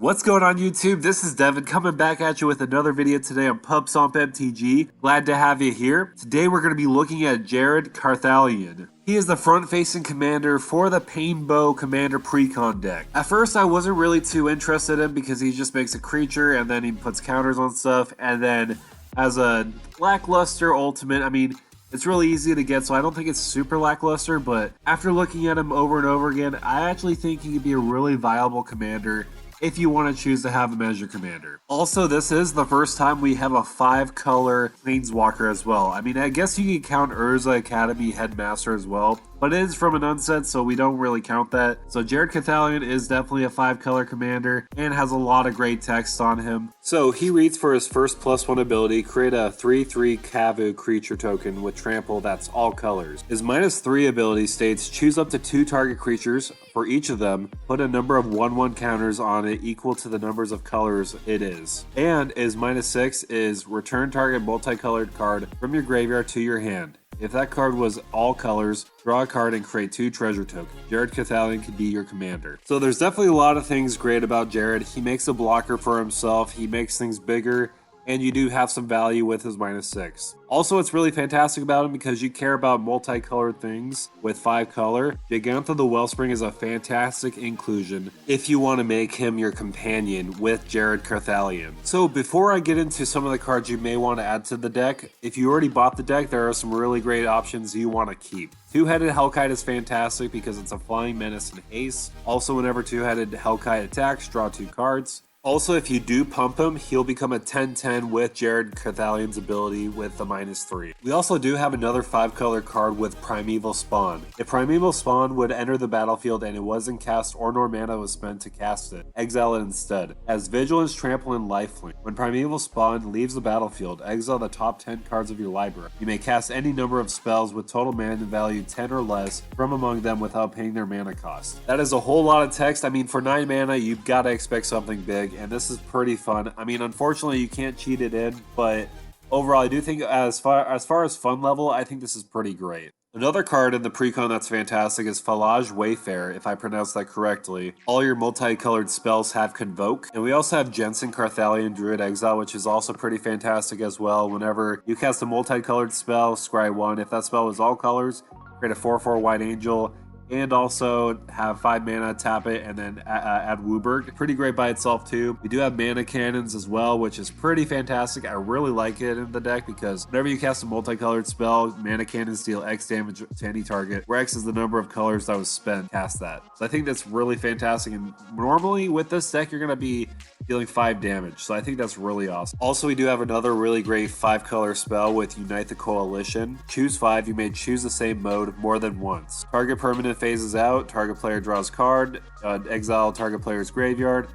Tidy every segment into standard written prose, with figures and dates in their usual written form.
What's going on YouTube? This is Devin coming back at you with another video today on PubStomp MTG. Glad to have you here. Today we're going to be looking at Jared Carthalion. He is the front-facing commander for the Painbow Commander Precon deck. At first I wasn't really too interested in him because he just makes a creature and then he puts counters on stuff, and then as a lackluster ultimate, I mean, it's really easy to get, so I don't think it's super lackluster, but after looking at him over and over again, I actually think he could be a really viable commander if you want to choose to have him as your commander. Also, this is the first time we have a 5-color Planeswalker as well. I mean, I guess you can count Urza Academy Headmaster as well, but it is from an unset, so we don't really count that. So Jared Carthalion is definitely a 5-color commander and has a lot of great text on him. So he reads for his first +1 ability, create a 3/3 Kavu creature token with trample that's all colors. His -3 ability states, choose up to 2 target creatures. For each of them, put a number of 1/1 counters on it equal to the numbers of colors it is. And his -6 is return target multicolored card from your graveyard to your hand. If that card was all colors, draw a card and create 2 treasure tokens. Jared Carthalion could be your commander. So there's definitely a lot of things great about Jared. He makes a blocker for himself, he makes things bigger, and you do have some value with his -6. Also, what's really fantastic about him, because you care about multicolored things with 5 color, Giganta the Wellspring is a fantastic inclusion if you want to make him your companion with Jared Carthalion. So before I get into some of the cards you may want to add to the deck, if you already bought the deck, there are some really great options you want to keep. Two-headed Hellkite is fantastic because it's a flying menace and haste. Also, whenever two-headed Hellkite attacks, draw 2 cards. Also, if you do pump him, he'll become a 10/10 with Jared Carthalion's ability with the -3. We also do have another 5-color card with Primeval Spawn. If Primeval Spawn would enter the battlefield and it wasn't cast or nor mana was spent to cast it, exile it instead. As Vigilance, Trample, and Lifelink. When Primeval Spawn leaves the battlefield, exile the top 10 cards of your library. You may cast any number of spells with total mana value 10 or less from among them without paying their mana cost. That is a whole lot of text. I mean, for 9 mana, you've got to expect something big, and this is pretty fun. I mean, unfortunately, you can't cheat it in, but overall, I do think as far as fun level, I think this is pretty great. Another card in the Precon that's fantastic is Falaj Wayfarer, if I pronounced that correctly. All your multicolored spells have Convoke. And we also have Jensen Carthalion Druid Exile, which is also pretty fantastic as well. Whenever you cast a multicolored spell, scry 1. If that spell is all colors, create a 4/4 White Angel, and also have 5 mana, tap it, and then add Wooburg. Pretty great by itself too. We do have mana cannons as well, which is pretty fantastic. I really like it in the deck because whenever you cast a multicolored spell, mana cannons deal X damage to any target, where X is the number of colors that was spent. Cast that. So I think that's really fantastic, and normally with this deck, you're going to be dealing 5 damage, so I think that's really awesome. Also, we do have another really great 5-color spell with Unite the Coalition. Choose 5, you may choose the same mode more than once. Target permanent phases out, target player draws card, exile target player's graveyard,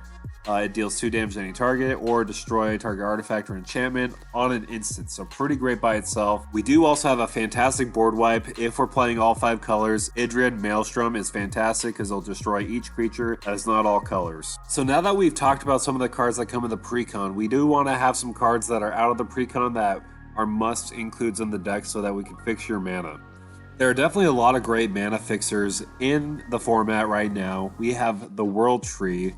it deals 2 damage to any target, or destroy target artifact or enchantment on an instant, so pretty great by itself. We do also have a fantastic board wipe. If we're playing all 5 colors, Idrid Maelstrom is fantastic because it'll destroy each creature that is not all colors. So now that we've talked about some of the cards that come in the Precon, we do want to have some cards that are out of the Precon that are must includes in the deck so that we can fix your mana. There are definitely a lot of great mana fixers in the format right now. We have the World Tree,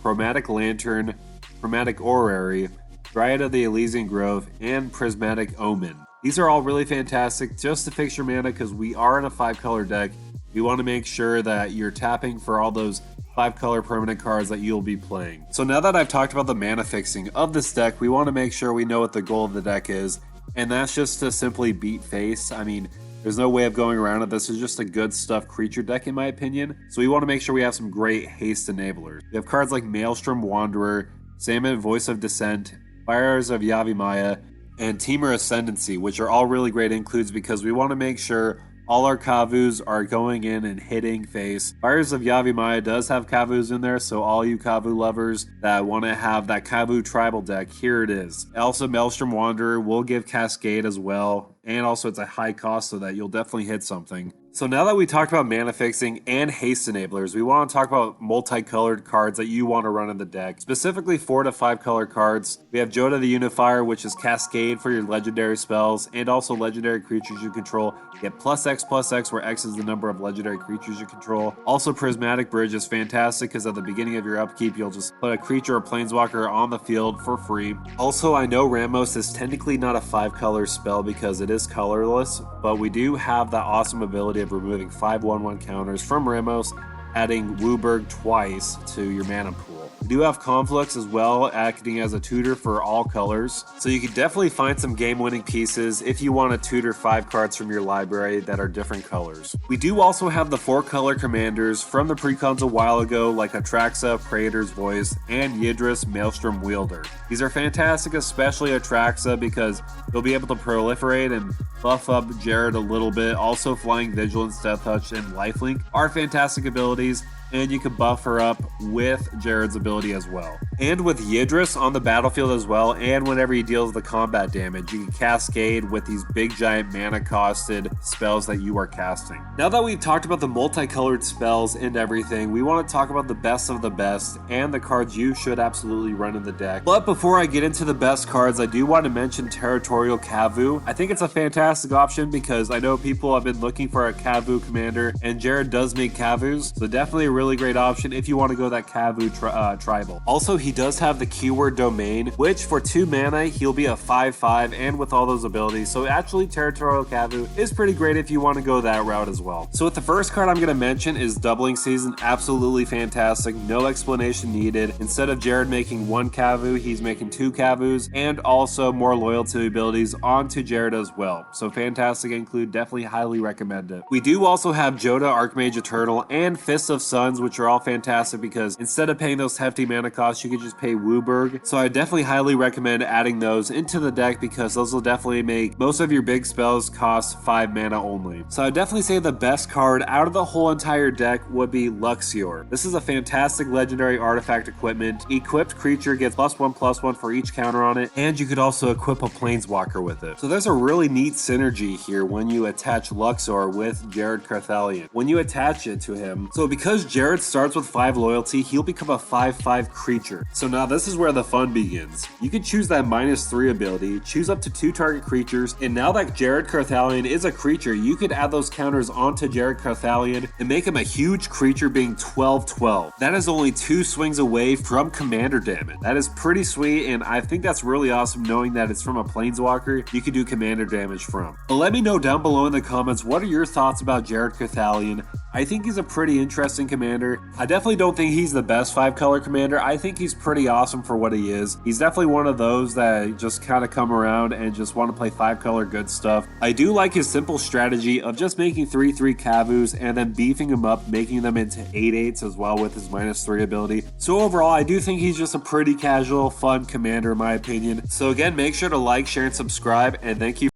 Chromatic Lantern, Chromatic Orrery, Dryad of the Elysian Grove, and Prismatic Omen. These are all really fantastic just to fix your mana because we are in a 5-color deck. We want to make sure that you're tapping for all those 5-color permanent cards that you'll be playing. So now that I've talked about the mana fixing of this deck, we want to make sure we know what the goal of the deck is, and that's just to simply beat face. I mean, there's no way of going around it. This is just a good stuff creature deck in my opinion. So we want to make sure we have some great Haste Enablers. We have cards like Maelstrom Wanderer, Salmon Voice of Dissent, Fires of Yavimaya, and Temur Ascendancy, which are all really great includes because we want to make sure all our Kavus are going in and hitting face. Fires of Yavimaya does have Kavus in there, so all you Kavu lovers that want to have that Kavu tribal deck, here it is. Also, Maelstrom Wanderer will give Cascade as well, and also it's a high cost so that you'll definitely hit something. So now that we talked about mana fixing and haste enablers, we want to talk about multicolored cards that you want to run in the deck. Specifically 4 to 5 color cards. We have Joda the Unifier, which is Cascade for your legendary spells and also legendary creatures you control. You get +X, where X is the number of legendary creatures you control. Also Prismatic Bridge is fantastic because at the beginning of your upkeep, you'll just put a creature or planeswalker on the field for free. Also, I know Ramos is technically not a 5 color spell because it is colorless, but we do have that awesome ability of removing 5 1/1 counters from Ramos, adding Wooburg twice to your mana pool. We do have Conflux as well, acting as a tutor for all colors, so you can definitely find some game-winning pieces if you want to tutor 5 cards from your library that are different colors. We do also have the 4 color commanders from the Precons a while ago, like Atraxa, Praetor's Voice, and Yidris, Maelstrom Wielder. These are fantastic, especially Atraxa, because you'll be able to proliferate and buff up Jared a little bit. Also, Flying Vigilance, Death Touch, and Lifelink are fantastic abilities, and you can buff her up with Jared's ability as well. And with Yidris on the battlefield as well, and whenever he deals the combat damage, you can cascade with these big giant mana costed spells that you are casting. Now that we've talked about the multicolored spells and everything, we want to talk about the best of the best and the cards you should absolutely run in the deck. But before I get into the best cards, I do want to mention Territorial Kavu. I think it's a fantastic option because I know people have been looking for a Kavu commander, and Jared does make Kavus, so definitely a really great option if you want to go that Kavu tribal. Also, he does have the keyword Domain, which for 2 mana, he'll be a 5/5 and with all those abilities. So actually, Territorial Kavu is pretty great if you want to go that route as well. So with the first card I'm going to mention is Doubling Season. Absolutely fantastic. No explanation needed. Instead of Jared making 1 Kavu, he's making 2 Kavus, and also more loyalty abilities onto Jared as well. So fantastic include. Definitely highly recommend it. We do also have Joda, Archmage Eternal, and Fist of Suns, which are all fantastic because instead of paying those hefty mana costs, you could just pay Wooburg. So I definitely highly recommend adding those into the deck because those will definitely make most of your big spells cost 5 mana only. So I definitely say the best card out of the whole entire deck would be Luxior. This is a fantastic legendary artifact equipment. Equipped creature gets +1/+1 for each counter on it, and you could also equip a planeswalker with it. So there's a really neat synergy here when you attach Luxor with Jared Carthalion. When you attach it to him, so because Jared starts with 5 loyalty, he'll become a 5/5 creature. So now this is where the fun begins. You can choose that -3 ability, choose up to 2 target creatures, and now that Jared Carthalion is a creature, you could add those counters onto Jared Carthalion and make him a huge creature being 12/12. That is only 2 swings away from commander damage. That is pretty sweet, and I think that's really awesome knowing that it's from a planeswalker you can do commander damage from. But let me know down below in the comments, what are your thoughts about Jared Carthalion? I think he's a pretty interesting commander. I definitely don't think he's the best 5 color commander. I think he's pretty awesome for what he is. He's definitely one of those that just kind of come around and just want to play 5 color good stuff. I do like his simple strategy of just making 3/3 Kavus and then beefing them up, making them into 8/8s as well with his -3 ability. So overall, I do think he's just a pretty casual, fun commander in my opinion. So again, make sure to like, share, and subscribe, and thank you